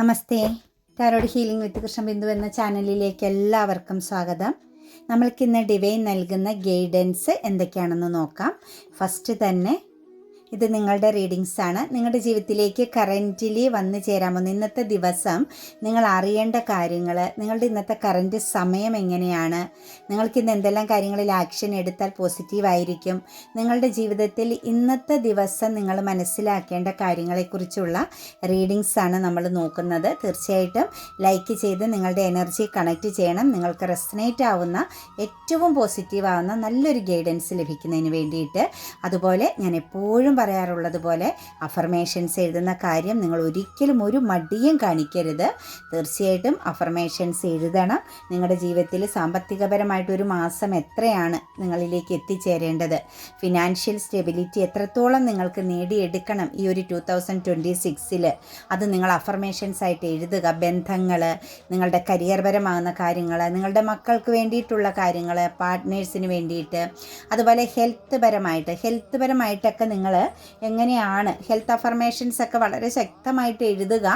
നമസ്തേ. Tarot healing വിത്ത് കൃഷ്ണബിന്ദു എന്ന ചാനലിലേക്ക് എല്ലാവർക്കും സ്വാഗതം. നമ്മൾക്കിന്ന് ഡിവൈൻ നൽകുന്ന ഗൈഡൻസ് എന്തൊക്കെയാണെന്ന് നോക്കാം. ഫസ്റ്റ് തന്നെ ഇത് നിങ്ങളുടെ റീഡിങ്സ് ആണ്. നിങ്ങളുടെ ജീവിതത്തിലേക്ക് കറൻറ്റ്ലി വന്നു ചേരാമെന്ന് ഇന്നത്തെ ദിവസം നിങ്ങൾ അറിയേണ്ട കാര്യങ്ങൾ, നിങ്ങളുടെ ഇന്നത്തെ കറൻറ്റ് സമയം എങ്ങനെയാണ്, നിങ്ങൾക്കിന്ന് എന്തെല്ലാം കാര്യങ്ങളിൽ ആക്ഷൻ എടുത്താൽ പോസിറ്റീവായിരിക്കും, നിങ്ങളുടെ ജീവിതത്തിൽ ഇന്നത്തെ ദിവസം നിങ്ങൾ മനസ്സിലാക്കേണ്ട കാര്യങ്ങളെക്കുറിച്ചുള്ള റീഡിങ്സ് ആണ് നമ്മൾ നോക്കുന്നത്. തീർച്ചയായിട്ടും ലൈക്ക് ചെയ്ത് നിങ്ങളുടെ എനർജി കണക്റ്റ് ചെയ്യണം. നിങ്ങൾക്ക് റെസനേറ്റ് ആവുന്ന ഏറ്റവും പോസിറ്റീവ് ആവുന്ന നല്ലൊരു ഗൈഡൻസ് ലഭിക്കുന്നതിന് വേണ്ടിയിട്ട്. അതുപോലെ ഞാൻ എപ്പോഴും പറയാറുള്ളത് പോലെ അഫർമേഷൻസ് എഴുതുന്ന കാര്യം നിങ്ങൾ ഒരിക്കലും ഒരു മടിയും കാണിക്കരുത്. തീർച്ചയായിട്ടും അഫർമേഷൻസ് എഴുതണം. നിങ്ങളുടെ ജീവിതത്തിൽ സാമ്പത്തികപരമായിട്ടൊരു മാസം എത്രയാണ് നിങ്ങളിലേക്ക് എത്തിച്ചേരേണ്ടത്, ഫിനാൻഷ്യൽ സ്റ്റെബിലിറ്റി എത്രത്തോളം നിങ്ങൾക്ക് നേടിയെടുക്കണം ഈ ഒരു 2026 അത് നിങ്ങൾ അഫർമേഷൻസ് ആയിട്ട് എഴുതുക. ബന്ധങ്ങൾ, നിങ്ങളുടെ കരിയർപരമാകുന്ന കാര്യങ്ങൾ, നിങ്ങളുടെ മക്കൾക്ക് വേണ്ടിയിട്ടുള്ള കാര്യങ്ങൾ, പാർട്ട്നേഴ്സിന് വേണ്ടിയിട്ട്, അതുപോലെ ഹെൽത്ത് പരമായിട്ടൊക്കെ നിങ്ങൾ എങ്ങനെയാണ് ഹെൽത്ത് അഫർമേഷൻസ് ഒക്കെ വളരെ ശക്തമായിട്ട് എഴുതുക.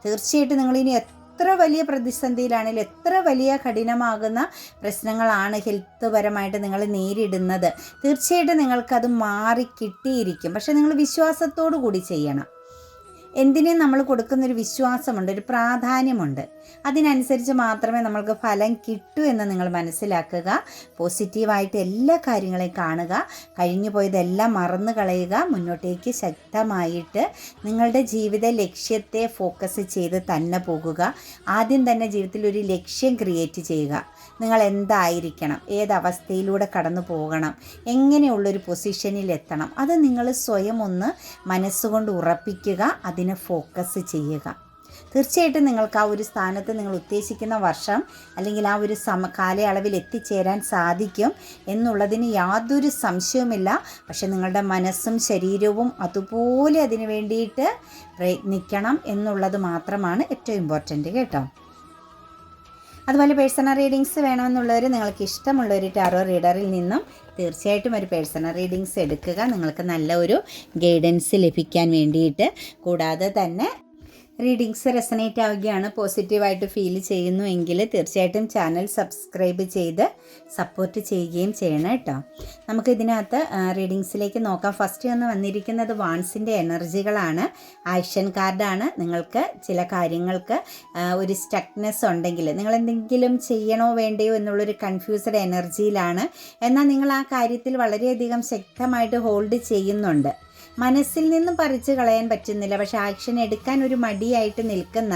തീർച്ചയായിട്ടും നിങ്ങളിനി എത്ര വലിയ പ്രതിസന്ധിയിലാണെങ്കിലും എത്ര വലിയ കഠിനമാകുന്ന പ്രശ്നങ്ങളാണ് ഹെൽത്ത് പരമായിട്ട് നിങ്ങൾ നേരിടുന്നത്, തീർച്ചയായിട്ടും നിങ്ങൾക്കത് മാറി കിട്ടിയിരിക്കും. പക്ഷേ നിങ്ങൾ വിശ്വാസത്തോടു കൂടി ചെയ്യണം. എന്തിനും നമ്മൾ കൊടുക്കുന്നൊരു വിശ്വാസമുണ്ട്, ഒരു പ്രാധാന്യമുണ്ട്. അതിനനുസരിച്ച് മാത്രമേ നമ്മൾക്ക് ഫലം കിട്ടൂ എന്ന് നിങ്ങൾ മനസ്സിലാക്കുക. പോസിറ്റീവായിട്ട് എല്ലാ കാര്യങ്ങളെയും കാണുക. കഴിഞ്ഞു പോയതെല്ലാം മറന്നു കളയുക. മുന്നോട്ടേക്ക് ശക്തമായിട്ട് നിങ്ങളുടെ ജീവിത ലക്ഷ്യത്തെ ഫോക്കസ് ചെയ്ത് തന്നെ പോകുക. ആദ്യം തന്നെ ജീവിതത്തിൽ ഒരു ലക്ഷ്യം ക്രിയേറ്റ് ചെയ്യുക. നിങ്ങൾ എന്തായിരിക്കണം, ഏതവസ്ഥയിലൂടെ കടന്നു പോകണം, എങ്ങനെയുള്ളൊരു പൊസിഷനിൽ എത്തണം, അത് നിങ്ങൾ സ്വയം ഒന്ന് മനസ്സുകൊണ്ട് ഉറപ്പിക്കുക. അതിനെ ഫോക്കസ് ചെയ്യുക. തീർച്ചയായിട്ടും നിങ്ങൾക്ക് ആ ഒരു സ്ഥാനത്ത് നിങ്ങൾ ഉദ്ദേശിക്കുന്ന വർഷം അല്ലെങ്കിൽ ആ ഒരു കാലയളവിൽ എത്തിച്ചേരാൻ സാധിക്കും എന്നുള്ളതിന് യാതൊരു സംശയവുമില്ല. പക്ഷെ നിങ്ങളുടെ മനസ്സും ശരീരവും അതുപോലെ അതിന് വേണ്ടിയിട്ട് പ്രയത്നിക്കണം എന്നുള്ളത് മാത്രമാണ് ഏറ്റവും ഇമ്പോർട്ടൻറ്റ് കേട്ടോ. അതുപോലെ പേഴ്സണൽ റീഡിങ്സ് വേണമെന്നുള്ളവർ നിങ്ങൾക്ക് ഇഷ്ടമുള്ള ഒരു ടാറോ റീഡറിൽ നിന്നും തീർച്ചയായിട്ടും ഒരു പേഴ്സണൽ റീഡിങ്സ് എടുക്കുക. നിങ്ങൾക്ക് നല്ല ഒരു ഗൈഡൻസ് ലഭിക്കാൻ വേണ്ടിയിട്ട്. കൂടാതെ തന്നെ റീഡിങ്സ് റെസനേറ്റ് ആവുകയാണ്, പോസിറ്റീവായിട്ട് ഫീൽ ചെയ്യുന്നു എങ്കിൽ തീർച്ചയായിട്ടും ചാനൽ സബ്സ്ക്രൈബ് ചെയ്ത് സപ്പോർട്ട് ചെയ്യുകയും ചെയ്യണം കേട്ടോ. നമുക്കിതിനകത്ത് റീഡിങ്സിലേക്ക് നോക്കാം. ഫസ്റ്റ് വന്നിരിക്കുന്നത് വാൺസിൻ്റെ എനർജികളാണ്. ആക്ഷൻ കാർഡാണ്. നിങ്ങൾക്ക് ചില കാര്യങ്ങൾക്ക് ഒരു സ്റ്റക്നെസ് ഉണ്ടെങ്കിൽ, നിങ്ങൾ എന്തെങ്കിലും ചെയ്യണോ വേണ്ടയോ എന്നുള്ളൊരു കൺഫ്യൂസ്ഡ് എനർജിയിലാണ്, എന്നാൽ നിങ്ങൾ ആ കാര്യത്തിൽ വളരെയധികം ശക്തമായിട്ട് ഹോൾഡ് ചെയ്യുന്നുണ്ട്. മനസ്സിൽ നിന്നും പറിച്ച് കളയാൻ പറ്റുന്നില്ല, പക്ഷേ ആക്ഷൻ എടുക്കാൻ ഒരു മടിയായിട്ട് നിൽക്കുന്ന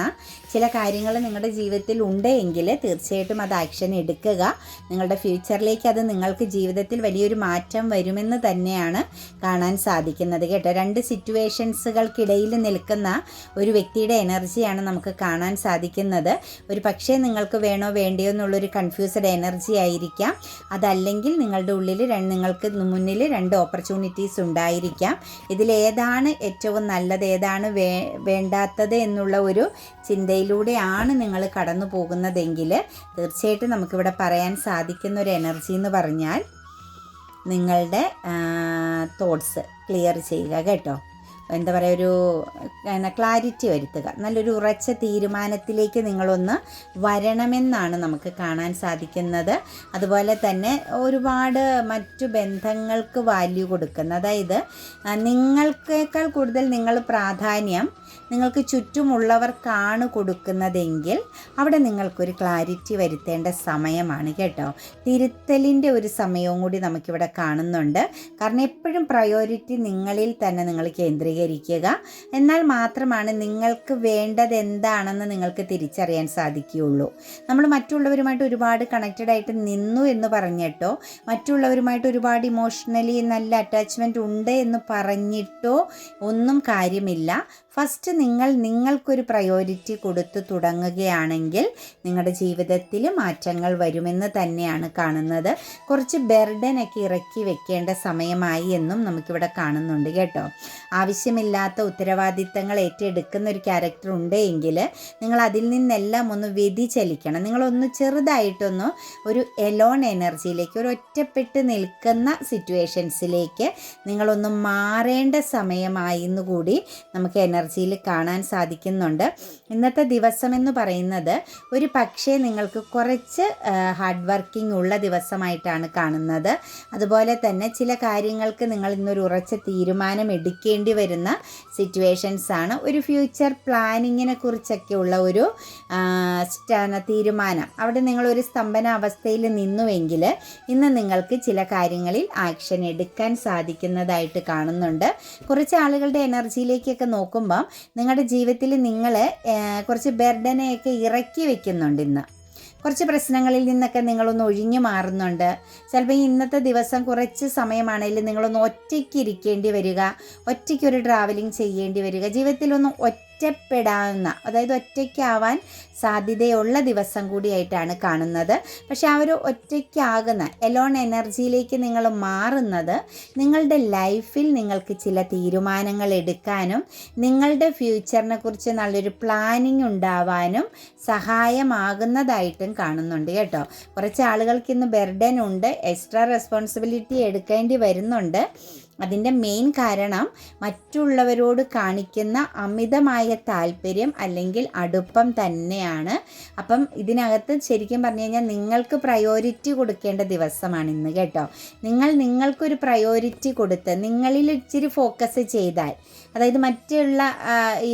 ചില കാര്യങ്ങൾ നിങ്ങളുടെ ജീവിതത്തിൽ ഉണ്ടെങ്കിൽ തീർച്ചയായിട്ടും അത് ആക്ഷൻ എടുക്കുക. നിങ്ങളുടെ ഫ്യൂച്ചറിലേക്ക് അത് നിങ്ങൾക്ക് ജീവിതത്തിൽ വലിയൊരു മാറ്റം വരുമെന്ന് തന്നെയാണ് കാണാൻ സാധിക്കുന്നത് കേട്ടോ. രണ്ട് സിറ്റുവേഷൻസുകൾക്കിടയിൽ നിൽക്കുന്ന ഒരു വ്യക്തിയുടെ എനർജിയാണ് നമുക്ക് കാണാൻ സാധിക്കുന്നത്. ഒരു പക്ഷേ നിങ്ങൾക്ക് വേണോ വേണ്ടയോ എന്നുള്ളൊരു കൺഫ്യൂസ്ഡ് എനർജി ആയിരിക്കാം. അതല്ലെങ്കിൽ നിങ്ങളുടെ ഉള്ളിൽ നിങ്ങൾക്ക് മുന്നിൽ രണ്ട് ഓപ്പർച്യൂണിറ്റീസ് ഉണ്ടായിരിക്കാം. ഇതിലേതാണ് ഏറ്റവും നല്ലത്, ഏതാണ് വേണ്ടാത്തത് എന്നുള്ള ഒരു ചിന്തയിലൂടെയാണ് നിങ്ങൾ കടന്നു പോകുന്നതെങ്കിൽ തീർച്ചയായിട്ടും നമുക്കിവിടെ പറയാൻ സാധിക്കുന്ന ഒരു എനർജി എന്ന് പറഞ്ഞാൽ നിങ്ങളുടെ തോട്ട്സ് ക്ലിയർ ചെയ്യുക കേട്ടോ. എന്താ പറയുക, ഒരു ക്ലാരിറ്റി വരുത്തുക. നല്ലൊരു ഉറച്ച തീരുമാനത്തിലേക്ക് നിങ്ങളൊന്ന് വരണമെന്നാണ് നമുക്ക് കാണാൻ സാധിക്കുന്നത്. അതുപോലെ തന്നെ ഒരുപാട് മറ്റു ബന്ധങ്ങൾക്ക് വാല്യൂ കൊടുക്കുന്ന, അതായത് നിങ്ങൾക്കേക്കാൾ കൂടുതൽ നിങ്ങൾ പ്രാധാന്യം നിങ്ങൾക്ക് ചുറ്റുമുള്ളവർക്കാണ് കൊടുക്കുന്നതെങ്കിൽ അവിടെ നിങ്ങൾക്കൊരു ക്ലാരിറ്റി വരുത്തേണ്ട സമയമാണ് കേട്ടോ. തിരുത്തലിൻ്റെ ഒരു സമയവും കൂടി നമുക്കിവിടെ കാണുന്നുണ്ട്. കാരണം എപ്പോഴും പ്രയോറിറ്റി നിങ്ങളിൽ തന്നെ നിങ്ങൾ കേന്ദ്രീകരിക്കുക. എന്നാൽ മാത്രമാണ് നിങ്ങൾക്ക് വേണ്ടത് എന്താണെന്ന് നിങ്ങൾക്ക് തിരിച്ചറിയാൻ സാധിക്കുകയുള്ളൂ. നമ്മൾ മറ്റുള്ളവരുമായിട്ട് ഒരുപാട് കണക്റ്റഡ് ആയിട്ട് നിന്നു എന്ന് പറഞ്ഞിട്ടോ, മറ്റുള്ളവരുമായിട്ട് ഒരുപാട് ഇമോഷണലി നല്ല അറ്റാച്ച്മെൻറ്റ് ഉണ്ട് എന്ന് പറഞ്ഞിട്ടോ ഒന്നും കാര്യമില്ല. ഫസ്റ്റ് നിങ്ങൾക്കൊരു പ്രയോറിറ്റി കൊടുത്ത് തുടങ്ങുകയാണെങ്കിൽ നിങ്ങളുടെ ജീവിതത്തിൽ മാറ്റങ്ങൾ വരുമെന്ന് തന്നെയാണ് കാണുന്നത്. കുറച്ച് ബർഡനൊക്കെ ഇറക്കി വെക്കേണ്ട സമയമായി എന്നും നമുക്കിവിടെ കാണുന്നുണ്ട് കേട്ടോ. ആവശ്യമില്ലാത്ത ഉത്തരവാദിത്തങ്ങൾ ഏറ്റെടുക്കുന്ന ഒരു ക്യാരക്ടർ ഉണ്ടെങ്കിൽ നിങ്ങൾ അതിൽ നിന്നെല്ലാം ഒന്ന് വ്യതിചലിക്കണം. നിങ്ങളൊന്ന് ചെറുതായിട്ടൊന്ന് ഒരു എലോൺ എനർജിയിലേക്ക്, ഒരു ഒറ്റപ്പെട്ട് നിൽക്കുന്ന സിറ്റുവേഷൻസിലേക്ക് നിങ്ങളൊന്ന് മാറേണ്ട സമയമായി എന്നുകൂടി നമുക്ക് എനർജിയിൽ കാണാൻ സാധിക്കുന്നുണ്ട്. ഇന്നത്തെ ദിവസമെന്ന് പറയുന്നത് ഒരു പക്ഷേ നിങ്ങൾക്ക് കുറച്ച് ഹാർഡ് വർക്കിംഗ് ഉള്ള ദിവസമായിട്ടാണ് കാണുന്നത്. അതുപോലെ തന്നെ ചില കാര്യങ്ങൾക്ക് നിങ്ങൾ ഇന്നൊരു ഉറച്ച തീരുമാനം എടുക്കേണ്ടി വരുന്ന സിറ്റുവേഷൻസ് ആണ്. ഒരു ഫ്യൂച്ചർ പ്ലാനിങ്ങിനെ കുറിച്ചൊക്കെയുള്ള ഒരു തീരുമാനം, അവിടെ നിങ്ങളൊരു സ്തംഭന അവസ്ഥയിൽ നിന്നുവെങ്കിൽ ഇന്ന് നിങ്ങൾക്ക് ചില കാര്യങ്ങളിൽ ആക്ഷൻ എടുക്കാൻ സാധിക്കുന്നതായിട്ട് കാണുന്നുണ്ട്. കുറച്ച് ആളുകളുടെ എനർജിയിലേക്കൊക്കെ നോക്കുമ്പം നിങ്ങളുടെ ജീവിതത്തിൽ നിങ്ങൾ കുറച്ച് ബർഡനെയൊക്കെ ഇറക്കി വെക്കുന്നുണ്ട്. ഇന്ന് കുറച്ച് പ്രശ്നങ്ങളിൽ നിന്നൊക്കെ നിങ്ങളൊന്ന് ഒഴിഞ്ഞു മാറുന്നുണ്ട്. ചിലപ്പോൾ ഇന്നത്തെ ദിവസം കുറച്ച് സമയമാണെങ്കിലും നിങ്ങളൊന്ന് ഒറ്റയ്ക്ക് ഇരിക്കേണ്ടി വരിക, ഒറ്റയ്ക്കൊരു ട്രാവലിംഗ് ചെയ്യേണ്ടി വരിക, ജീവിതത്തിലൊന്ന് ഒറ്റപ്പെടാവുന്ന, അതായത് ഒറ്റയ്ക്കാവാൻ സാധ്യതയുള്ള ദിവസം കൂടിയായിട്ടാണ് കാണുന്നത്. പക്ഷെ ആ ഒരു ഒറ്റയ്ക്കാകുന്ന എലോൺ എനർജിയിലേക്ക് നിങ്ങൾ മാറുന്നത് നിങ്ങളുടെ ലൈഫിൽ നിങ്ങൾക്ക് ചില തീരുമാനങ്ങൾ എടുക്കാനും നിങ്ങളുടെ ഫ്യൂച്ചറിനെ കുറിച്ച് നല്ലൊരു പ്ലാനിങ് ഉണ്ടാവാനും സഹായമാകുന്നതായിട്ടും കാണുന്നുണ്ട് കേട്ടോ. കുറച്ച് ആളുകൾക്ക് ഇന്ന് ബർഡൻ ഉണ്ട്, എക്സ്ട്രാ റെസ്പോൺസിബിലിറ്റി എടുക്കേണ്ടി വരുന്നുണ്ട്. അതിൻ്റെ മെയിൻ കാരണം മറ്റുള്ളവരോട് കാണിക്കുന്ന അമിതമായ താല്പര്യം അല്ലെങ്കിൽ അടുപ്പം തന്നെയാണ്. അപ്പം ഇതിനകത്ത് ശരിക്കും പറഞ്ഞു കഴിഞ്ഞാൽ നിങ്ങൾക്ക് പ്രയോറിറ്റി കൊടുക്കേണ്ട ദിവസമാണ് ഇന്ന് കേട്ടോ. നിങ്ങൾക്കൊരു പ്രയോറിറ്റി കൊടുത്ത് നിങ്ങളിൽ ഇച്ചിരി ഫോക്കസ് ചെയ്താൽ, അതായത് മറ്റുള്ള ഈ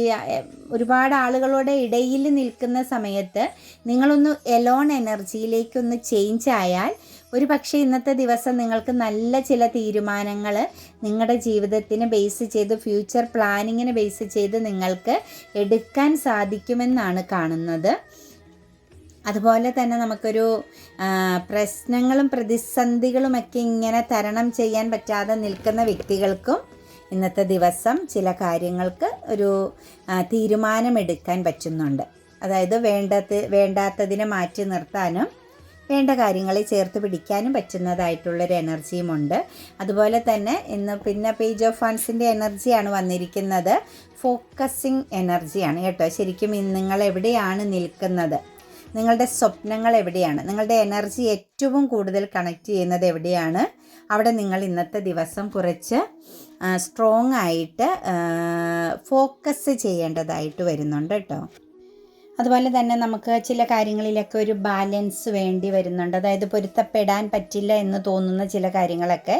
ഒരുപാട് ആളുകളുടെ ഇടയിൽ നിൽക്കുന്ന സമയത്ത് നിങ്ങളൊന്ന് എലോൺ എനർജിയിലേക്കൊന്ന് ചേഞ്ച് ആയാൽ ഒരു പക്ഷേ ഇന്നത്തെ ദിവസം നിങ്ങൾക്ക് നല്ല ചില തീരുമാനങ്ങൾ നിങ്ങളുടെ ജീവിതത്തിന് ബേസ് ചെയ്ത്, ഫ്യൂച്ചർ പ്ലാനിങ്ങിനെ ബേസ് ചെയ്ത് നിങ്ങൾക്ക് എടുക്കാൻ സാധിക്കുമെന്നാണ് കാണുന്നത്. അതുപോലെ തന്നെ നമുക്കൊരു പ്രശ്നങ്ങളും പ്രതിസന്ധികളുമൊക്കെ ഇങ്ങനെ തരണം ചെയ്യാൻ പറ്റാതെ നിൽക്കുന്ന വ്യക്തികൾക്കും ഇന്നത്തെ ദിവസം ചില കാര്യങ്ങൾക്ക് ഒരു തീരുമാനമെടുക്കാൻ പറ്റുന്നുണ്ട്. അതായത് വേണ്ടാത്തതിനെ മാറ്റി നിർത്താനും വേണ്ട കാര്യങ്ങളെ ചേർത്ത് പിടിക്കാനും പറ്റുന്നതായിട്ടുള്ളൊരു എനർജിയുമുണ്ട്. അതുപോലെ തന്നെ ഇന്ന് പിന്നെ പേജ് ഓഫ് ഫണ്ട്സിൻ്റെ എനർജിയാണ് വന്നിരിക്കുന്നത്. ഫോക്കസിങ് എനർജിയാണ് കേട്ടോ. ശരിക്കും നിങ്ങൾ എവിടെയാണ് നിൽക്കുന്നത്, നിങ്ങളുടെ സ്വപ്നങ്ങൾ എവിടെയാണ്, നിങ്ങളുടെ എനർജി ഏറ്റവും കൂടുതൽ കണക്ട് ചെയ്യുന്നത് എവിടെയാണ്, അവിടെ നിങ്ങൾ ഇന്നത്തെ ദിവസം കുറച്ച് സ്ട്രോങ് ആയിട്ട് ഫോക്കസ് ചെയ്യേണ്ടതായിട്ട് വരുന്നുണ്ട് കേട്ടോ. അതുപോലെ തന്നെ നമുക്ക് ചില കാര്യങ്ങളിലൊക്കെ ഒരു ബാലൻസ് വേണ്ടി വരുന്നുണ്ട്. അതായത് പൊരുത്തപ്പെടാൻ പറ്റില്ല എന്ന് തോന്നുന്ന ചില കാര്യങ്ങളൊക്കെ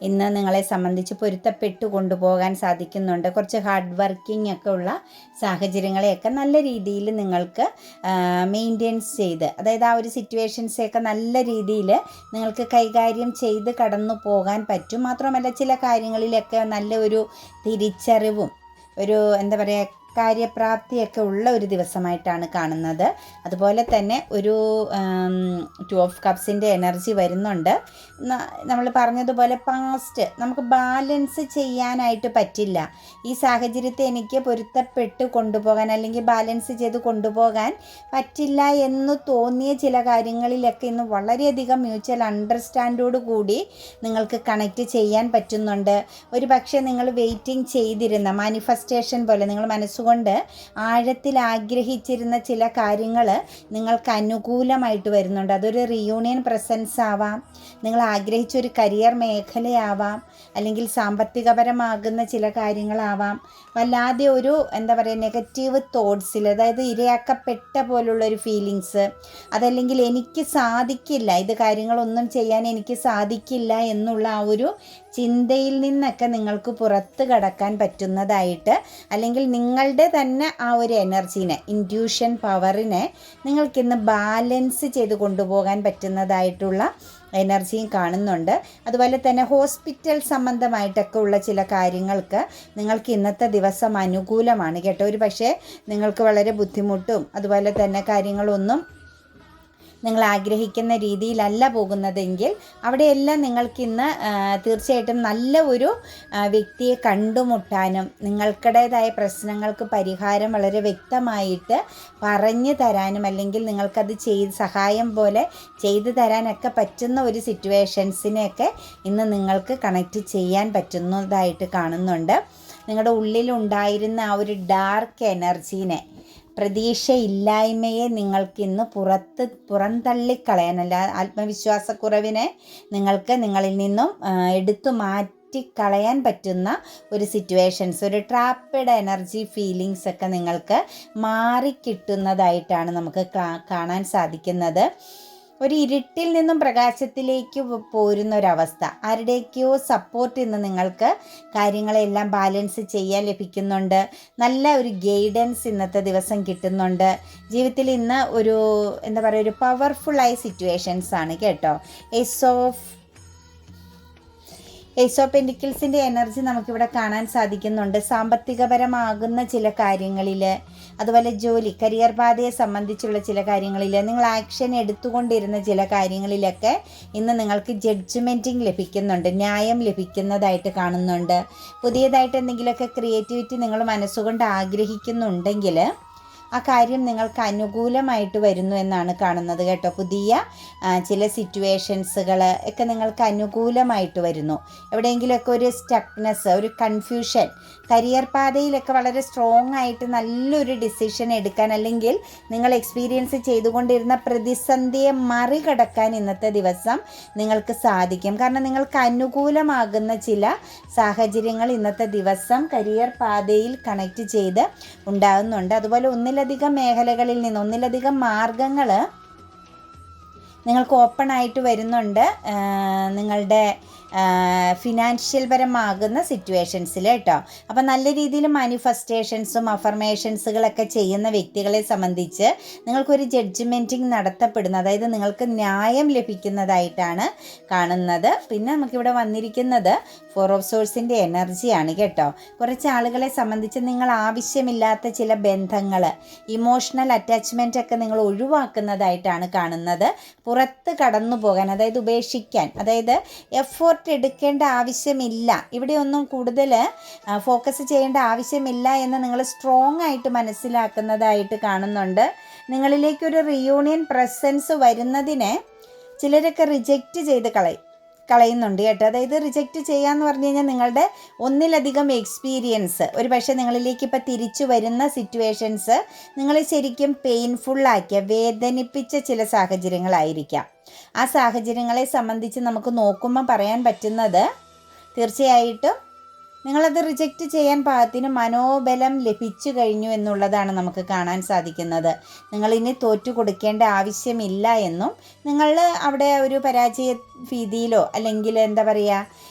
ഇന്ന് നിങ്ങളെ സംബന്ധിച്ച് പൊരുത്തപ്പെട്ടു കൊണ്ടുപോകാൻ സാധിക്കുന്നുണ്ട്. കുറച്ച് ഹാർഡ് വർക്കിംഗ് ഒക്കെ ഉള്ള സാഹചര്യങ്ങളെയൊക്കെ നല്ല രീതിയിൽ നിങ്ങൾക്ക് മെയിൻറ്റെയിൻസ് ചെയ്ത്, അതായത് ആ ഒരു സിറ്റുവേഷൻസെയൊക്കെ നല്ല രീതിയിൽ നിങ്ങൾക്ക് കൈകാര്യം ചെയ്ത് കടന്നു പോകാൻ പറ്റും. മാത്രമല്ല ചില കാര്യങ്ങളിലൊക്കെ നല്ല ഒരു തിരിച്ചറിവും ഒരു എന്താ പറയുക കാര്യപ്രാപ്തിയൊക്കെ ഉള്ള ഒരു ദിവസമായിട്ടാണ് കാണുന്നത്. അതുപോലെ തന്നെ ഒരു 2 ഓഫ് കപ്സിൻ്റെ എനർജി വരുന്നുണ്ട്. നമ്മൾ പറഞ്ഞതുപോലെ പാസ്റ്റ് നമുക്ക് ബാലൻസ് ചെയ്യാനായിട്ട് പറ്റില്ല. ഈ സാഹചര്യത്തെ എനിക്ക് പൊരുത്തപ്പെട്ട് കൊണ്ടുപോകാൻ അല്ലെങ്കിൽ ബാലൻസ് ചെയ്ത് കൊണ്ടുപോകാൻ പറ്റില്ല എന്ന് തോന്നിയ ചില കാര്യങ്ങളിലൊക്കെ ഇന്ന് വളരെയധികം മ്യൂച്വൽ അണ്ടർസ്റ്റാൻഡോട് കൂടി നിങ്ങൾക്ക് കണക്റ്റ് ചെയ്യാൻ പറ്റുന്നുണ്ട്. ഒരു പക്ഷേ നിങ്ങൾ വെയിറ്റിംഗ് ചെയ്തിരുന്ന മാനിഫെസ്റ്റേഷൻ പോലെ നിങ്ങൾ മനസ്സുകൊണ്ട് ആഴത്തിൽ ആഗ്രഹിച്ചിരുന്ന ചില കാര്യങ്ങൾ നിങ്ങൾക്ക് അനുകൂലമായിട്ട് വരുന്നുണ്ട്. അതൊരു റിയൂണിയൻ പ്രസൻസ് ആവാം, നിങ്ങൾ ആഗ്രഹിച്ചൊരു കരിയർ മേഖലയാവാം, അല്ലെങ്കിൽ സാമ്പത്തികപരമാകുന്ന ചില കാര്യങ്ങളാവാം. വല്ലാതെ ഒരു എന്താ പറയുക നെഗറ്റീവ് തോട്ട്സിൽ, അതായത് ഇരയാക്കപ്പെട്ട പോലുള്ളൊരു ഫീലിങ്സ്, അതല്ലെങ്കിൽ എനിക്ക് സാധിക്കില്ല, ഇത് കാര്യങ്ങളൊന്നും ചെയ്യാൻ എനിക്ക് സാധിക്കില്ല എന്നുള്ള ആ ഒരു ചിന്തയിൽ നിന്നൊക്കെ നിങ്ങൾക്ക് പുറത്ത് കടക്കാൻ പറ്റുന്നതായിട്ട്, അല്ലെങ്കിൽ നിങ്ങളുടെ തന്നെ ആ ഒരു എനർജീനെ, ഇൻറ്റ്യൂഷൻ പവറിനെ നിങ്ങൾക്കിന്ന് ബാലൻസ് ചെയ്ത് കൊണ്ടുപോകാൻ പറ്റുന്നതായിട്ടുള്ള എനർജിയും കാണുന്നുണ്ട്. അതുപോലെ തന്നെ ഹോസ്പിറ്റൽ സംബന്ധമായിട്ടൊക്കെ ഉള്ള ചില കാര്യങ്ങൾക്ക് നിങ്ങൾക്ക് ഇന്നത്തെ ദിവസം അനുകൂലമാണ് കേട്ടോ. ഒരു പക്ഷേ നിങ്ങൾക്ക് വളരെ ബുദ്ധിമുട്ടും അതുപോലെ തന്നെ കാര്യങ്ങളൊന്നും നിങ്ങൾ ആഗ്രഹിക്കുന്ന രീതിയിലല്ല പോകുന്നതെങ്കിൽ അവിടെയെല്ലാം നിങ്ങൾക്കിന്ന് തീർച്ചയായിട്ടും നല്ല ഒരു വ്യക്തിയെ കണ്ടുമുട്ടാനും നിങ്ങൾക്കിടേതായ പ്രശ്നങ്ങൾക്ക് പരിഹാരം വളരെ വ്യക്തമായിട്ട് പറഞ്ഞു തരാനും, അല്ലെങ്കിൽ നിങ്ങൾക്കത് സഹായം പോലെ ചെയ്തു തരാനൊക്കെ പറ്റുന്ന ഒരു സിറ്റുവേഷൻസിനെയൊക്കെ ഇന്ന് നിങ്ങൾക്ക് കണക്റ്റ് ചെയ്യാൻ പറ്റുന്നതായിട്ട് കാണുന്നുണ്ട്. നിങ്ങളുടെ ഉള്ളിലുണ്ടായിരുന്ന ആ ഒരു ഡാർക്ക് എനർജീനെ, പ്രതീക്ഷയില്ലായ്മയെ നിങ്ങൾക്കിന്ന് പുറന്തള്ളിക്കളയാനല്ല, ആത്മവിശ്വാസക്കുറവിനെ നിങ്ങൾക്ക് നിങ്ങളിൽ നിന്നും എടുത്തു മാറ്റിക്കളയാൻ പറ്റുന്ന ഒരു സിറ്റുവേഷൻസ്, ഒരു ട്രാപ്പഡ് എനർജി ഫീലിങ്സ് ഒക്കെ നിങ്ങൾക്ക് മാറിക്കിട്ടുന്നതായിട്ടാണ് നമുക്ക് കാണാൻ സാധിക്കുന്നത്. ഒരു ഇരുട്ടിൽ നിന്നും പ്രകാശത്തിലേക്ക് പോരുന്ന ഒരവസ്ഥ, ആരുടെയൊക്കെയോ സപ്പോർട്ട് ഇന്ന് നിങ്ങൾക്ക് കാര്യങ്ങളെല്ലാം ബാലൻസ് ചെയ്യാൻ ലഭിക്കുന്നുണ്ട്. നല്ല ഒരു ഗൈഡൻസ് ഇന്നത്തെ ദിവസം കിട്ടുന്നുണ്ട്. ജീവിതത്തിൽ ഇന്ന് ഒരു എന്താ പറയുക, ഒരു പവർഫുള്ളായ സിറ്റുവേഷൻസ് ആണ് കേട്ടോ. ഏസ് ഓഫ് പെൻറ്റിക്കിൾസിൻ്റെ എനർജി നമുക്കിവിടെ കാണാൻ സാധിക്കുന്നുണ്ട്. സാമ്പത്തികപരമാകുന്ന ചില കാര്യങ്ങളിൽ, അതുപോലെ ജോലി, കരിയർ പാതയെ സംബന്ധിച്ചുള്ള ചില കാര്യങ്ങളിൽ, നിങ്ങൾ ആക്ഷൻ എടുത്തുകൊണ്ടിരുന്ന ചില കാര്യങ്ങളിലൊക്കെ ഇന്ന് നിങ്ങൾക്ക് ജഡ്ജ്മെൻറ്റിങ് ലഭിക്കുന്നുണ്ട്, ന്യായം ലഭിക്കുന്നതായിട്ട് കാണുന്നുണ്ട്. പുതിയതായിട്ട് എന്തെങ്കിലുമൊക്കെ ക്രിയേറ്റിവിറ്റി നിങ്ങൾ മനസ്സുകൊണ്ട് ആഗ്രഹിക്കുന്നുണ്ടെങ്കിൽ ആ കാര്യം നിങ്ങൾക്ക് അനുകൂലമായിട്ട് വരുന്നു എന്നാണ് കാണുന്നത് കേട്ടോ. പുതിയ ചില സിറ്റുവേഷൻസുകൾ ഒക്കെ നിങ്ങൾക്ക് അനുകൂലമായിട്ട് വരുന്നു. എവിടെയെങ്കിലുമൊക്കെ ഒരു സ്റ്റക്നെസ്, ഒരു കൺഫ്യൂഷൻ, കരിയർ പാതയിലൊക്കെ വളരെ സ്ട്രോങ് ആയിട്ട് നല്ലൊരു ഡിസിഷൻ എടുക്കാൻ, അല്ലെങ്കിൽ നിങ്ങൾ എക്സ്പീരിയൻസ് ചെയ്തുകൊണ്ടിരുന്ന പ്രതിസന്ധിയെ മറികടക്കാൻ ഇന്നത്തെ ദിവസം നിങ്ങൾക്ക് സാധിക്കും. കാരണം നിങ്ങൾക്ക് അനുകൂലമാകുന്ന ചില സാഹചര്യങ്ങൾ ഇന്നത്തെ ദിവസം കരിയർ പാതയിൽ കണക്റ്റ് ചെയ്ത് ഉണ്ടാകുന്നുണ്ട്. അതുപോലെ ഒന്നിലധികം മേഖലകളിൽ നിന്ന്, ഒന്നിലധികം മാർഗങ്ങൾ നിങ്ങൾക്ക് ഓപ്പൺ ആയിട്ട് വരുന്നുണ്ട് നിങ്ങളുടെ ഫിനാൻഷ്യൽ പരമാകുന്ന സിറ്റുവേഷൻസിൽ കേട്ടോ. അപ്പോൾ നല്ല രീതിയിൽ മാനിഫെസ്റ്റേഷൻസും അഫർമേഷൻസുകളൊക്കെ ചെയ്യുന്ന വ്യക്തികളെ സംബന്ധിച്ച് നിങ്ങൾക്കൊരു ജഡ്ജ്മെൻറ്റിങ് നടത്തപ്പെടുന്ന, അതായത് നിങ്ങൾക്ക് ന്യായം ലഭിക്കുന്നതായിട്ടാണ് കാണുന്നത്. പിന്നെ നമുക്കിവിടെ വന്നിരിക്കുന്നത് 4 ഓഫ് സോഴ്സിൻ്റെ എനർജിയാണ് കേട്ടോ. കുറച്ച് ആളുകളെ സംബന്ധിച്ച് നിങ്ങൾ ആവശ്യമില്ലാത്ത ചില ബന്ധങ്ങൾ, ഇമോഷണൽ അറ്റാച്ച്മെൻ്റ് ഒക്കെ നിങ്ങൾ ഒഴിവാക്കുന്നതായിട്ടാണ് കാണുന്നത്. പുറത്ത് കടന്നു പോകാൻ, അതായത് ഉപേക്ഷിക്കാൻ, അതായത് എഫോർട്ട് എടുക്കേണ്ട ആവശ്യമില്ല, ഇവിടെ ഒന്നും കൂടുതൽ ഫോക്കസ് ചെയ്യേണ്ട ആവശ്യമില്ല എന്ന് നിങ്ങൾ സ്ട്രോങ് ആയിട്ട് മനസ്സിലാക്കുന്നതായിട്ട് കാണുന്നുണ്ട്. നിങ്ങളിലേക്കൊരു റിയൂണിയൻ പ്രസൻസ് വരുന്നതിനെ ചിലരൊക്കെ റിജക്റ്റ് ചെയ്ത് കളയുന്നുണ്ട് കേട്ടോ. അതായത് റിജക്റ്റ് ചെയ്യാന്ന് പറഞ്ഞു കഴിഞ്ഞാൽ നിങ്ങളുടെ ഒന്നിലധികം എക്സ്പീരിയൻസ് ഒരു പക്ഷേ നിങ്ങളിലേക്ക് ഇപ്പോൾ തിരിച്ചു വരുന്ന സിറ്റുവേഷൻസ് നിങ്ങളെ ശരിക്കും പെയിൻഫുള്ളാക്കിയ, വേദനിപ്പിച്ച ചില സാഹചര്യങ്ങളായിരിക്കാം. ആ സാഹചര്യങ്ങളെ സംബന്ധിച്ച് നമുക്ക് നോക്കുമ്പോൾ പറയാൻ പറ്റുന്നത്, തീർച്ചയായിട്ടും നിങ്ങളത് റിജക്റ്റ് ചെയ്യാൻ പാകത്തിന് മനോബലം ലഭിച്ചു കഴിഞ്ഞു എന്നുള്ളതാണ് നമുക്ക് കാണാൻ സാധിക്കുന്നത്. നിങ്ങളിനി തോറ്റു കൊടുക്കേണ്ട ആവശ്യമില്ല എന്നും, നിങ്ങൾ അവിടെ ഒരു പരാജയ ഭീതിയിലോ അല്ലെങ്കിൽ എന്താ പറയുക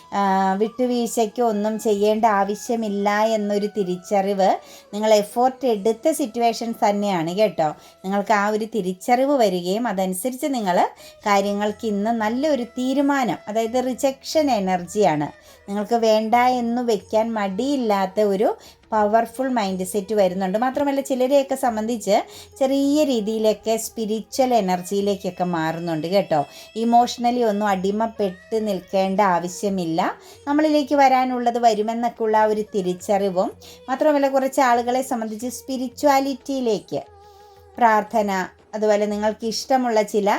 വിട്ടുവീഴ്ചയ്ക്കോ ഒന്നും ചെയ്യേണ്ട ആവശ്യമില്ല എന്നൊരു തിരിച്ചറിവ്, നിങ്ങൾ എഫോർട്ട് എടുത്ത സിറ്റുവേഷൻസ് തന്നെയാണ് കേട്ടോ. നിങ്ങൾക്ക് ആ ഒരു തിരിച്ചറിവ് വരികയും അതനുസരിച്ച് നിങ്ങൾ കാര്യങ്ങൾക്ക് ഇന്ന് നല്ലൊരു തീരുമാനം, അതായത് റിജക്ഷൻ എനർജിയാണ്, നിങ്ങൾക്ക് വേണ്ട എന്ന് വെക്കാൻ മടിയില്ലാത്ത ഒരു പവർഫുൾ മൈൻഡ് സെറ്റ് വരുന്നുണ്ട്. മാത്രമല്ല ചിലരെയൊക്കെ സംബന്ധിച്ച് ചെറിയ രീതിയിലൊക്കെ സ്പിരിച്വൽ എനർജിയിലേക്കൊക്കെ മാറുന്നുണ്ട് കേട്ടോ. ഇമോഷണലി ഒന്നും അടിമപ്പെട്ട് നിൽക്കേണ്ട ആവശ്യമില്ല, നമ്മളിലേക്ക് വരാനുള്ളത് വരുമെന്നൊക്കെയുള്ള ഒരു തിരിച്ചറിവും, മാത്രമല്ല കുറച്ച് ആളുകളെ സംബന്ധിച്ച് സ്പിരിച്വാലിറ്റിയിലേക്ക്, പ്രാർത്ഥന, അതുപോലെ നിങ്ങൾക്ക് ഇഷ്ടമുള്ള ചില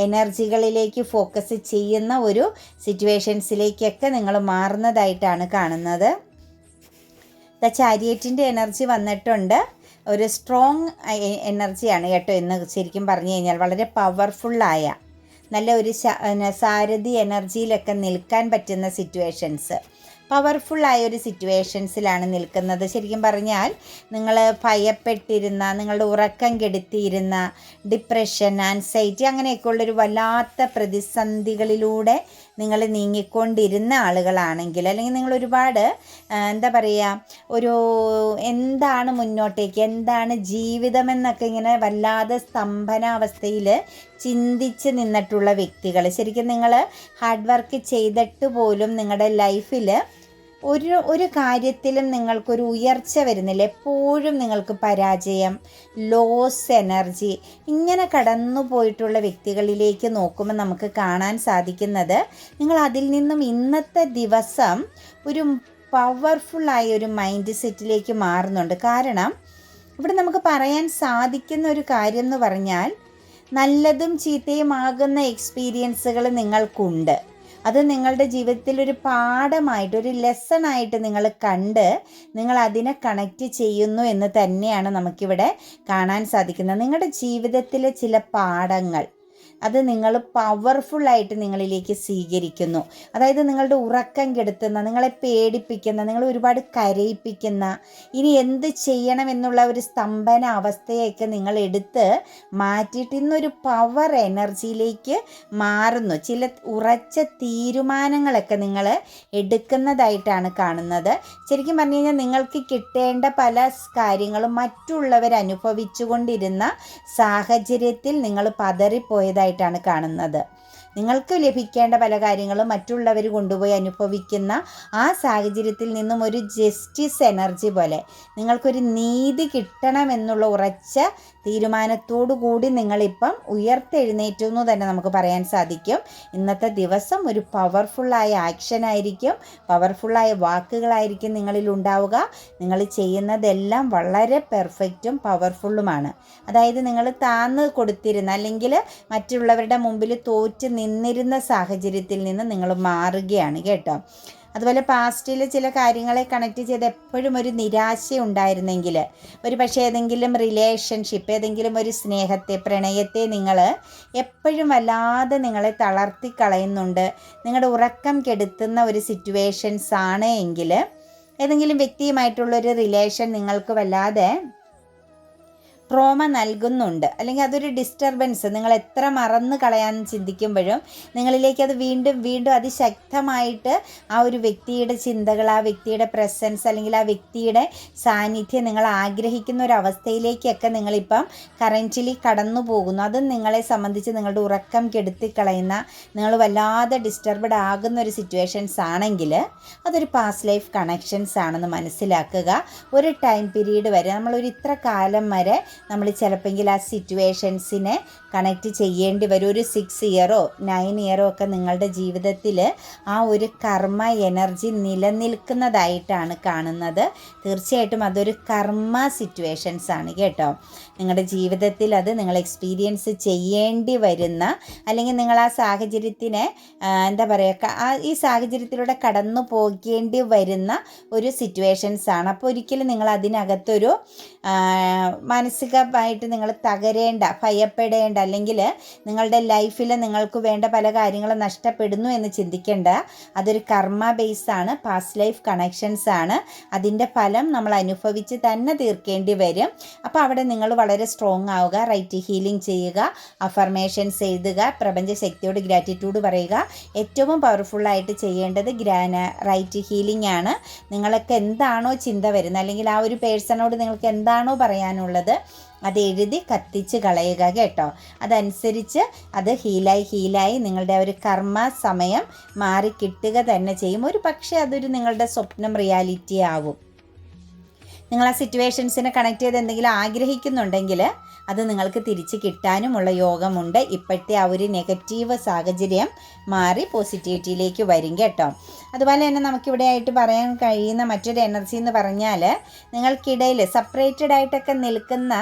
എനർജികളിലേക്ക് ഫോക്കസ് ചെയ്യുന്ന ഒരു സിറ്റുവേഷൻസിലേക്കൊക്കെ നിങ്ങൾ മാറുന്നതായിട്ടാണ് കാണുന്നത്. ചാരിയറ്റിൻ്റെ എനർജി വന്നിട്ടുണ്ട്. ഒരു സ്ട്രോങ് എനർജിയാണ് കേട്ടോ ഇന്ന്. ശരിക്കും പറഞ്ഞു കഴിഞ്ഞാൽ വളരെ പവർഫുള്ളായ നല്ല ഒരു സാരഥി എനർജിയിലൊക്കെ നിൽക്കാൻ പറ്റുന്ന സിറ്റുവേഷൻസ്, പവർഫുള്ളായ ഒരു സിറ്റുവേഷൻസിലാണ് നിൽക്കുന്നത്. ശരിക്കും പറഞ്ഞാൽ നിങ്ങൾ ഭയപ്പെട്ടിരുന്ന, നിങ്ങളുടെ ഉറക്കം കെടുത്തിയിരുന്ന ഡിപ്രഷൻ, ആൻസൈറ്റി അങ്ങനെയൊക്കെയുള്ളൊരു വല്ലാത്ത പ്രതിസന്ധികളിലൂടെ നിങ്ങൾ നീങ്ങിക്കൊണ്ടിരുന്ന ആളുകളാണെങ്കിൽ, അല്ലെങ്കിൽ നിങ്ങൾ ഒരുപാട് എന്താ പറയുക, ഒരു എന്താണ് മുന്നോട്ടേക്ക്, എന്താണ് ജീവിതമെന്നൊക്കെ ഇങ്ങനെ വല്ലാതെ സ്തംഭനാവസ്ഥയിൽ ചിന്തിച്ച് നിന്നിട്ടുള്ള വ്യക്തികൾ, ശരിക്കും നിങ്ങൾ ഹാർഡ് വർക്ക് ചെയ്തിട്ട് പോലും നിങ്ങളുടെ ലൈഫിൽ ഒരു കാര്യത്തിലും നിങ്ങൾക്കൊരു ഉയർച്ച വരുന്നില്ല, എപ്പോഴും നിങ്ങൾക്ക് പരാജയം, ലോസ് എനർജി, ഇങ്ങനെ കടന്നു പോയിട്ടുള്ള വ്യക്തികളിലേക്ക് നോക്കുമ്പോൾ നമുക്ക് കാണാൻ സാധിക്കുന്നത്, നിങ്ങൾ അതിൽ നിന്നും ഇന്നത്തെ ദിവസം ഒരു പവർഫുള്ളായ ഒരു മൈൻഡ് സെറ്റിലേക്ക് മാറുന്നുണ്ട്. കാരണം ഇവിടെ നമുക്ക് പറയാൻ സാധിക്കുന്ന ഒരു കാര്യം എന്ന് പറഞ്ഞാൽ, നല്ലതും ചീത്തയുമാകുന്ന എക്സ്പീരിയൻസുകൾ നിങ്ങൾക്കുണ്ട്. അത് നിങ്ങളുടെ ജീവിതത്തിൽ ഒരു പാഠമായിട്ട്, ഒരു ലെസണായിട്ട് നിങ്ങൾ കണ്ട് നിങ്ങൾ അതിനെ കണക്റ്റ് ചെയ്യുന്നു എന്ന് തന്നെയാണ് നമുക്കിവിടെ കാണാൻ സാധിക്കുന്നത്. നിങ്ങളുടെ ജീവിതത്തിലെ ചില പാഠങ്ങൾ അത് നിങ്ങൾ പവർഫുള്ളായിട്ട് നിങ്ങളിലേക്ക് സ്വീകരിക്കുന്നു. അതായത് നിങ്ങളുടെ ഉറക്കം കെടുത്തുന്ന, നിങ്ങളെ പേടിപ്പിക്കുന്ന, നിങ്ങൾ ഒരുപാട് കരയിപ്പിക്കുന്ന, ഇനി എന്ത് ചെയ്യണം എന്നുള്ള ഒരു സ്തംഭന അവസ്ഥയൊക്കെ നിങ്ങൾ എടുത്ത് മാറ്റിയിട്ട് ഇന്നൊരു പവർ എനർജിയിലേക്ക് മാറുന്നു. ചില ഉറച്ച തീരുമാനങ്ങളൊക്കെ നിങ്ങൾ എടുക്കുന്നതായിട്ടാണ് കാണുന്നത്. ശരിക്കും പറഞ്ഞു കഴിഞ്ഞാൽ നിങ്ങൾക്ക് കിട്ടേണ്ട പല കാര്യങ്ങളും മറ്റുള്ളവർ അനുഭവിച്ചു കൊണ്ടിരുന്ന സാഹചര്യത്തിൽ നിങ്ങൾ പതറിപ്പോയതായിട്ടാണ് കാണുന്നത്. നിങ്ങൾക്ക് ലഭിക്കേണ്ട പല കാര്യങ്ങളും മറ്റുള്ളവർ കൊണ്ടുപോയി അനുഭവിക്കുന്ന ആ സാഹചര്യത്തിൽ നിന്നും ഒരു ജസ്റ്റിസ് എനർജി പോലെ നിങ്ങൾക്കൊരു നീതി കിട്ടണമെന്നുള്ള ഉറച്ച തീരുമാനത്തോടു കൂടി നിങ്ങളിപ്പം ഉയർത്തെഴുന്നേറ്റു എന്ന് തന്നെ നമുക്ക് പറയാൻ സാധിക്കും. ഇന്നത്തെ ദിവസം ഒരു പവർഫുള്ളായ ആക്ഷനായിരിക്കും, പവർഫുള്ളായ വാക്കുകളായിരിക്കും നിങ്ങളിൽ ഉണ്ടാവുക. നിങ്ങൾ ചെയ്യുന്നതെല്ലാം വളരെ പെർഫെക്റ്റും പവർഫുള്ളുമാണ്. അതായത് നിങ്ങൾ താന്ന് കൊടുത്തിരുന്ന അല്ലെങ്കിൽ മറ്റുള്ളവരുടെ മുമ്പിൽ തോറ്റ് നിന്നിരുന്ന സാഹചര്യത്തിൽ നിന്ന് നിങ്ങൾ മാറുകയാണ് കേട്ടോ. അതുപോലെ പാസ്റ്റിൽ ചില കാര്യങ്ങളെ കണക്ട് ചെയ്ത് എപ്പോഴും ഒരു നിരാശ ഉണ്ടായിരുന്നെങ്കിൽ, ഒരു പക്ഷേ ഏതെങ്കിലും റിലേഷൻഷിപ്പ്, ഏതെങ്കിലും ഒരു സ്നേഹത്തെ, പ്രണയത്തെ നിങ്ങൾ എപ്പോഴും വല്ലാതെ നിങ്ങളെ തളർത്തി കളയുന്നുണ്ട്, നിങ്ങളുടെ ഉറക്കം കെടുത്തുന്ന ഒരു സിറ്റുവേഷൻസ് ആണ് എങ്കിൽ, ഏതെങ്കിലും വ്യക്തിയുമായിട്ടുള്ളൊരു റിലേഷൻ നിങ്ങൾക്ക് വല്ലാതെ ട്രോമ നൽകുന്നുണ്ട്, അല്ലെങ്കിൽ അതൊരു ഡിസ്റ്റർബൻസ്, നിങ്ങൾ എത്ര മറന്നു കളയാൻ ചിന്തിക്കുമ്പോഴും നിങ്ങളിലേക്ക് അത് വീണ്ടും വീണ്ടും അതിശക്തമായിട്ട് ആ ഒരു വ്യക്തിയുടെ ചിന്തകൾ, ആ വ്യക്തിയുടെ പ്രസൻസ്, അല്ലെങ്കിൽ ആ വ്യക്തിയുടെ സാന്നിധ്യം നിങ്ങൾ ആഗ്രഹിക്കുന്ന ഒരു അവസ്ഥയിലേക്കൊക്കെ നിങ്ങളിപ്പം കറൻറ്റ്ലി കടന്നു പോകുന്നു. അതും നിങ്ങളെ സംബന്ധിച്ച് നിങ്ങളുടെ ഉറക്കം കെടുത്തിക്കളയുന്ന, നിങ്ങൾ വല്ലാതെ ഡിസ്റ്റർബ്ഡ് ആകുന്ന ഒരു സിറ്റുവേഷൻസ് ആണെങ്കിൽ അതൊരു പാസ്റ്റ് ലൈഫ് കണക്ഷൻസ് ആണെന്ന് മനസ്സിലാക്കുക. ഒരു ടൈം പീരീഡ് വരെ, നമ്മളൊരു ഇത്ര കാലം വരെ നമ്മൾ ചിലപ്പോൾ ആ സിറ്റുവേഷൻസിനെ കണക്റ്റ് ചെയ്യേണ്ടി വരും. ഒരു 6 ഇയറോ 9 ഇയറോ ഒക്കെ നിങ്ങളുടെ ജീവിതത്തിൽ ആ ഒരു കർമ്മ എനർജി നിലനിൽക്കുന്നതായിട്ടാണ് കാണുന്നത്. തീർച്ചയായിട്ടും അതൊരു കർമ്മ സിറ്റുവേഷൻസ് ആണ് കേട്ടോ. നിങ്ങളുടെ ജീവിതത്തിൽ അത് നിങ്ങൾ എക്സ്പീരിയൻസ് ചെയ്യേണ്ടി വരുന്ന, അല്ലെങ്കിൽ നിങ്ങൾ ആ സാഹചര്യത്തിനെ എന്താ പറയുക, ഈ സാഹചര്യത്തിലൂടെ കടന്നു പോകേണ്ടി വരുന്ന ഒരു സിറ്റുവേഷൻസ് ആണ്. അപ്പോൾ ഒരിക്കലും നിങ്ങൾ അതിനകത്തൊരു മാനസികമായിട്ട് നിങ്ങൾ തകരേണ്ട, ഭയപ്പെടേണ്ട, അല്ലെങ്കിൽ നിങ്ങളുടെ ലൈഫിൽ നിങ്ങൾക്ക് വേണ്ട പല കാര്യങ്ങളും നഷ്ടപ്പെടുന്നു എന്ന് ചിന്തിക്കേണ്ട. അതൊരു കർമ്മ ബേസാണ്, പാസ്റ്റ് ലൈഫ് കണക്ഷൻസ് ആണ്. അതിൻ്റെ ഫലം നമ്മൾ അനുഭവിച്ച് തന്നെ തീർക്കേണ്ടി വരും. അപ്പോൾ അവിടെ നിങ്ങൾ വളരെ സ്ട്രോങ് ആവുക, റൈറ്റ് ഹീലിംഗ് ചെയ്യുക, അഫർമേഷൻസ് എഴുതുക, പ്രപഞ്ചശക്തിയോട് ഗ്രാറ്റിറ്റ്യൂഡ് പറയുക. ഏറ്റവും പവർഫുള്ളായിട്ട് ചെയ്യേണ്ടത് റൈറ്റ് ഹീലിംഗ് ആണ്. നിങ്ങൾക്ക് എന്താണോ ചിന്ത വരുന്നത്, അല്ലെങ്കിൽ ആ ഒരു പേഴ്സണോട് നിങ്ങൾക്ക് എന്താണോ പറയാനുള്ളത് അത് എഴുതി കത്തിച്ച് കളയുക കേട്ടോ. അതനുസരിച്ച് അത് ഹീലായി നിങ്ങളുടെ ഒരു കർമ്മ സമയം മാറി കിട്ടുക തന്നെ ചെയ്യും. ഒരു പക്ഷേ അതൊരു നിങ്ങളുടെ സ്വപ്നം റിയാലിറ്റി ആവും. നിങ്ങൾ ആ സിറ്റുവേഷൻസിനെ കണക്ട് ചെയ്ത് എന്തെങ്കിലും ആഗ്രഹിക്കുന്നുണ്ടെങ്കിൽ അത് നിങ്ങൾക്ക് തിരിച്ച് കിട്ടാനുമുള്ള യോഗമുണ്ട്. ഇപ്പോഴത്തെ ആ ഒരു നെഗറ്റീവ് സാഹചര്യം മാറി പോസിറ്റിവിറ്റിയിലേക്ക് വരും കേട്ടോ. അതുപോലെ തന്നെ നമുക്കിവിടെ ആയിട്ട് പറയാൻ കഴിയുന്ന മറ്റൊരു എനർജി എന്ന് പറഞ്ഞാൽ, നിങ്ങൾക്കിടയിൽ സെപ്പറേറ്റഡ് ആയിട്ടൊക്കെ നിൽക്കുന്ന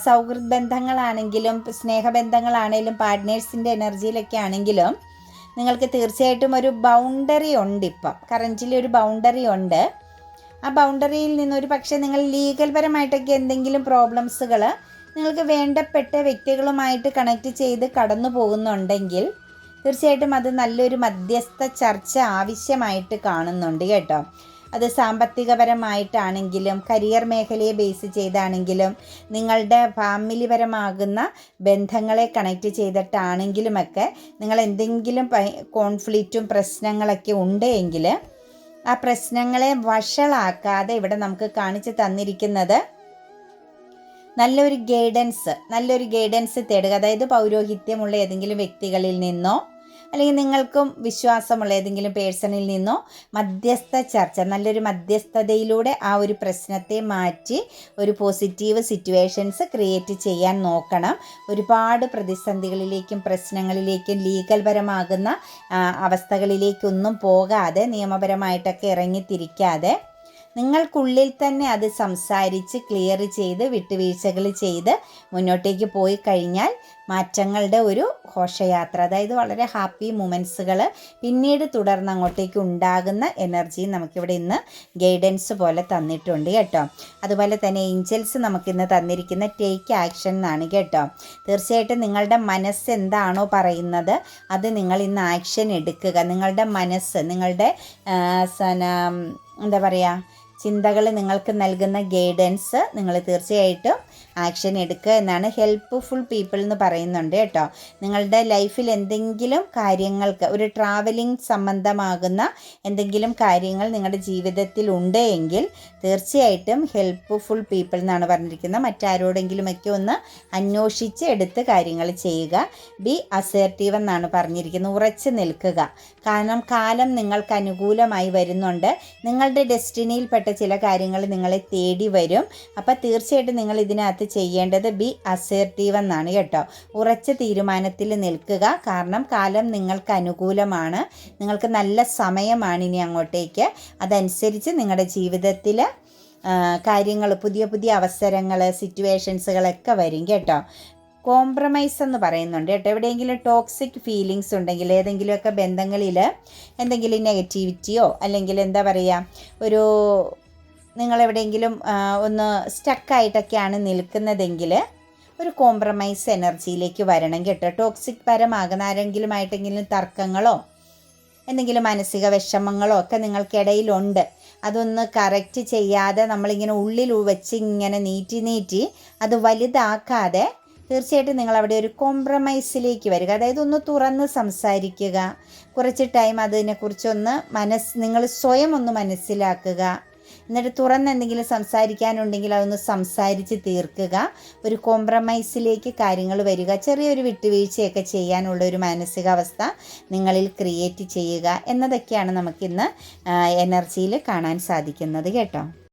സൗഹൃദ ബന്ധങ്ങളാണെങ്കിലും സ്നേഹബന്ധങ്ങളാണെങ്കിലും പാർട്ട്നേഴ്സിൻ്റെ എനർജിയിലൊക്കെ ആണെങ്കിലും നിങ്ങൾക്ക് തീർച്ചയായിട്ടും ഒരു ബൗണ്ടറി ഉണ്ട്. ഇപ്പം കറൻറ്റ്ലി ഒരു ബൗണ്ടറി ഉണ്ട്. ആ ബൗണ്ടറിയിൽ നിന്നൊരു പക്ഷേ നിങ്ങൾ ലീഗൽ പരമായിട്ടൊക്കെ എന്തെങ്കിലും പ്രോബ്ലംസുകൾ നിങ്ങൾക്ക് വേണ്ടപ്പെട്ട വ്യക്തികളുമായിട്ട് കണക്ട് ചെയ്ത് കടന്നു പോകുന്നുണ്ടെങ്കിൽ തീർച്ചയായിട്ടും അത് നല്ലൊരു മധ്യസ്ഥ ചർച്ച ആവശ്യമായിട്ട് കാണുന്നുണ്ട് കേട്ടോ. അത് സാമ്പത്തികപരമായിട്ടാണെങ്കിലും കരിയർ മേഖലയെ ബേസ് ചെയ്താണെങ്കിലും നിങ്ങളുടെ ഫാമിലിപരമാകുന്ന ബന്ധങ്ങളെ കണക്റ്റ് ചെയ്തിട്ടാണെങ്കിലുമൊക്കെ നിങ്ങൾ എന്തെങ്കിലും കോൺഫ്ലിക്റ്റും പ്രശ്നങ്ങളൊക്കെ ഉണ്ടെങ്കിൽ ആ പ്രശ്നങ്ങളെ വഷളാക്കാതെ ഇവിടെ നമുക്ക് കാണിച്ചു തന്നിരിക്കുന്നത് നല്ലൊരു ഗൈഡൻസ് തേടുക. അതായത് പൗരോഹിത്യമുള്ള ഏതെങ്കിലും വ്യക്തികളിൽ നിന്നോ അല്ലെങ്കിൽ നിങ്ങൾക്കും വിശ്വാസമുള്ള ഏതെങ്കിലും പേഴ്സണിൽ നിന്നോ മധ്യസ്ഥ ചർച്ച, നല്ലൊരു മധ്യസ്ഥതയിലൂടെ ആ ഒരു പ്രശ്നത്തെ മാറ്റി ഒരു പോസിറ്റീവ് സിറ്റുവേഷൻസ് ക്രിയേറ്റ് ചെയ്യാൻ നോക്കണം. ഒരുപാട് പ്രതിസന്ധികളിലേക്കും പ്രശ്നങ്ങളിലേക്കും ലീഗൽപരമാകുന്ന അവസ്ഥകളിലേക്കൊന്നും പോകാതെ, നിയമപരമായിട്ടൊക്കെ ഇറങ്ങിത്തിരിക്കാതെ നിങ്ങൾക്കുള്ളിൽ തന്നെ അത് സംസാരിച്ച് ക്ലിയർ ചെയ്ത് വിട്ടുവീഴ്ചകൾ ചെയ്ത് മുന്നോട്ടേക്ക് പോയി കഴിഞ്ഞാൽ മാറ്റങ്ങളുടെ ഒരു ഘോഷയാത്ര, അതായത് വളരെ ഹാപ്പി മൊമെൻറ്റ്സുകൾ പിന്നീട് തുടർന്ന് അങ്ങോട്ടേക്ക് ഉണ്ടാകുന്ന എനർജി നമുക്കിവിടെ ഇന്ന് ഗൈഡൻസ് പോലെ തന്നിട്ടുണ്ട് കേട്ടോ. അതുപോലെ തന്നെ ഏഞ്ചൽസ് നമുക്കിന്ന് തന്നിരിക്കുന്ന ടേക്ക് ആക്ഷൻ എന്നാണ് കേട്ടോ. തീർച്ചയായിട്ടും നിങ്ങളുടെ മനസ്സ് എന്താണോ പറയുന്നത് അത് നിങ്ങൾ ഇന്ന് ആക്ഷൻ എടുക്കുക. നിങ്ങളുടെ മനസ്സ്, നിങ്ങളുടെ എന്താ പറയുക, ചിന്തകൾ നിങ്ങൾക്ക് നൽകുന്ന ഗൈഡൻസ് നിങ്ങൾ തീർച്ചയായിട്ടും ആക്ഷൻ എടുക്കുക എന്നാണ്. ഹെൽപ്പ്ഫുൾ പീപ്പിൾ എന്ന് പറയുന്നുണ്ട് കേട്ടോ. നിങ്ങളുടെ ലൈഫിൽ എന്തെങ്കിലും കാര്യങ്ങൾക്ക് ഒരു ട്രാവലിംഗ് സംബന്ധമാകുന്ന എന്തെങ്കിലും കാര്യങ്ങൾ നിങ്ങളുടെ ജീവിതത്തിൽ ഉണ്ട് എങ്കിൽ തീർച്ചയായിട്ടും ഹെൽപ്പ്ഫുൾ പീപ്പിൾ എന്നാണ് പറഞ്ഞിരിക്കുന്നത്. മറ്റാരോടെങ്കിലുമൊക്കെ ഒന്ന് അന്വേഷിച്ച് എടുത്ത് കാര്യങ്ങൾ ചെയ്യുക. ബി അസേർട്ടീവ് എന്നാണ് പറഞ്ഞിരിക്കുന്നത്. ഉറച്ചു നിൽക്കുക. കാരണം കാലം നിങ്ങൾക്ക് അനുകൂലമായി വരുന്നുണ്ട്. നിങ്ങളുടെ ഡെസ്റ്റിനിയിൽപ്പെട്ട ചില കാര്യങ്ങൾ നിങ്ങളെ തേടി വരും. അപ്പോൾ തീർച്ചയായിട്ടും നിങ്ങൾ ഇതിനകത്ത് ചെയ്യേണ്ടത് ബി അസേർട്ടീവ് എന്നാണ് കേട്ടോ. ഉറച്ച തീരുമാനത്തിൽ നിൽക്കുക. കാരണം കാലം നിങ്ങൾക്ക് അനുകൂലമാണ്. നിങ്ങൾക്ക് നല്ല സമയമാണ് ഇനി അങ്ങോട്ടേക്ക്. അതനുസരിച്ച് നിങ്ങളുടെ ജീവിതത്തിൽ കാര്യങ്ങൾ, പുതിയ പുതിയ അവസരങ്ങൾ, സിറ്റുവേഷൻസുകളൊക്കെ വരും കേട്ടോ. കോംപ്രമൈസ് എന്ന് പറയുന്നുണ്ട് കേട്ടോ. എവിടെയെങ്കിലും ടോക്സിക് ഫീലിങ്സ് ഉണ്ടെങ്കിൽ, ഏതെങ്കിലുമൊക്കെ ബന്ധങ്ങളിൽ എന്തെങ്കിലും നെഗറ്റിവിറ്റിയോ അല്ലെങ്കിൽ എന്താ പറയുക, ഒരു നിങ്ങളെവിടെയെങ്കിലും ഒന്ന് സ്റ്റക്കായിട്ടൊക്കെയാണ് നിൽക്കുന്നതെങ്കിൽ ഒരു കോംപ്രമൈസ് എനർജിയിലേക്ക് വരണം കേട്ടോ. ടോക്സിക് പരമാകുന്ന ആരെങ്കിലുമായിട്ടെങ്കിലും തർക്കങ്ങളോ എന്തെങ്കിലും മാനസിക വിഷമങ്ങളോ ഒക്കെ നിങ്ങൾക്കിടയിലുണ്ട്. അതൊന്ന് കറക്റ്റ് ചെയ്യാതെ നമ്മളിങ്ങനെ ഉള്ളിൽ വെച്ച് ഇങ്ങനെ നീറ്റി അത് വലുതാക്കാതെ തീർച്ചയായിട്ടും നിങ്ങളവിടെ ഒരു കോംപ്രമൈസിലേക്ക് വരിക. അതായത് ഒന്ന് തുറന്ന് സംസാരിക്കുക. കുറച്ച് ടൈം അതിനെക്കുറിച്ചൊന്ന് നിങ്ങൾ സ്വയം ഒന്ന് മനസ്സിലാക്കുക. എന്നിട്ട് തുറന്ന് എന്തെങ്കിലും സംസാരിക്കാനുണ്ടെങ്കിൽ അതൊന്ന് സംസാരിച്ച് തീർക്കുക. ഒരു കോംപ്രമൈസിലേക്ക് കാര്യങ്ങൾ വരിക. ചെറിയൊരു വിട്ടുവീഴ്ചയൊക്കെ ചെയ്യാനുള്ള ഒരു മാനസികാവസ്ഥ നിങ്ങളിൽ ക്രിയേറ്റ് ചെയ്യുക എന്നതൊക്കെയാണ് നമുക്കിന്ന് എനർജിയിൽ കാണാൻ സാധിക്കുന്നത് കേട്ടോ.